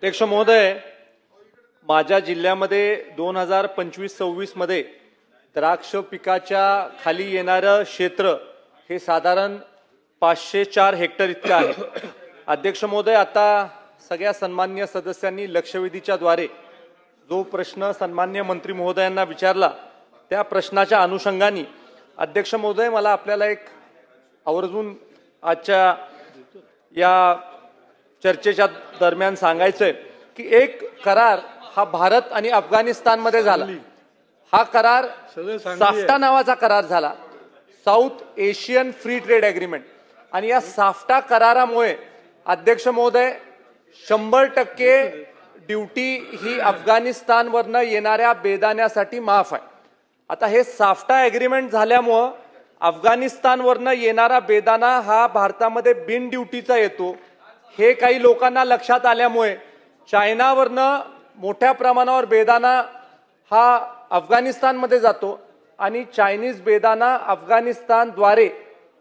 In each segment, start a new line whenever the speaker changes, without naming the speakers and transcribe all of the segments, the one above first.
अध्यक्ष महोदय, माझ्या जिल्ह्यामध्ये 2025-26 मध्ये द्राक्ष पिकाच्या खाली येणारं क्षेत्र हे साधारण 504 हेक्टर इतकं आहे। अध्यक्ष महोदय, आता सगळ्या सन्मान्य सदस्यांनी लक्षवेधीच्या द्वारे जो प्रश्न सन्मान्य मंत्री महोदयांना विचारला त्या प्रश्नाच्या अनुषंगाने अध्यक्ष महोदय मला आपल्याला एक आवर्जून आजच्या या चर्चेच्या दरम्यान सांगायचंय की एक करार हा भारत आणि अफगाणिस्तान मध्ये झाला। हा करार साफ्टा नावाचा करार झाला, south Asian free trade agreement. आणि या साफ्टा करारामुळे अध्यक्ष महोदय 100% ड्यूटी ही अफगाणिस्तानवरनं येणाऱ्या बेदाण्यासाठी माफ आहे। आता हे साफ्टा एग्रीमेंट झाल्यामुळे अफगाणिस्तानवरनं येणारा बेदाणा हा भारतामध्ये बिन ड्यूटीचा येतो। हे काही लोकांना लक्षात आल्यामुळे चायनावरनं मोठ्या प्रमाणावर बेदाणा हा अफगाणिस्तानमध्ये जातो आणि चायनीज बेदाणा अफगाणिस्तानद्वारे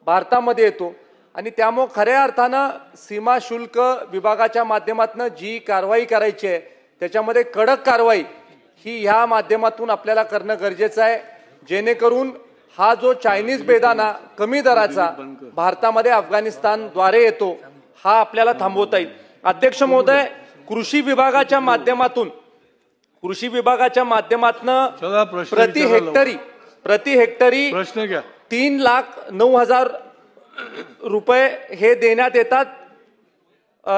भारतामध्ये येतो। आणि त्यामुळे खऱ्या अर्थानं सीमा शुल्क विभागाच्या माध्यमातून जी कारवाई करायची आहे त्याच्यामध्ये कडक कारवाई ही ह्या माध्यमातून आपल्याला करणं गरजेचं आहे, जेणेकरून हा जो चायनीज बेदाणा कमी दराचा भारतामध्ये अफगाणिस्तानद्वारे येतो हा आपल्याला थांबवता येईल। अध्यक्ष महोदय, कृषी विभागाच्या माध्यमातून प्रति हेक्टरी 3,09,000 रुपये हे देण्यात येतात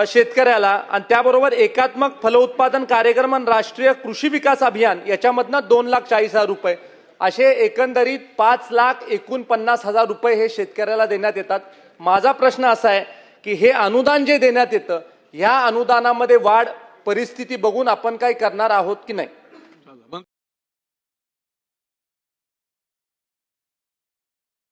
शेतकऱ्याला। आणि त्याबरोबर एकात्मक फलोत्पादन कार्यक्रम आणि राष्ट्रीय कृषी विकास अभियान याच्यामधनं 2,40,000 रुपये असे एकंदरीत 5,49,000 रुपये हे शेतकऱ्याला देण्यात येतात। माझा प्रश्न असा आहे की हे अनुदान जे देण्यात येतं ह्या अनुदानामध्ये वाढ परिस्थिती बघून आपण काय करणार आहोत की नाही?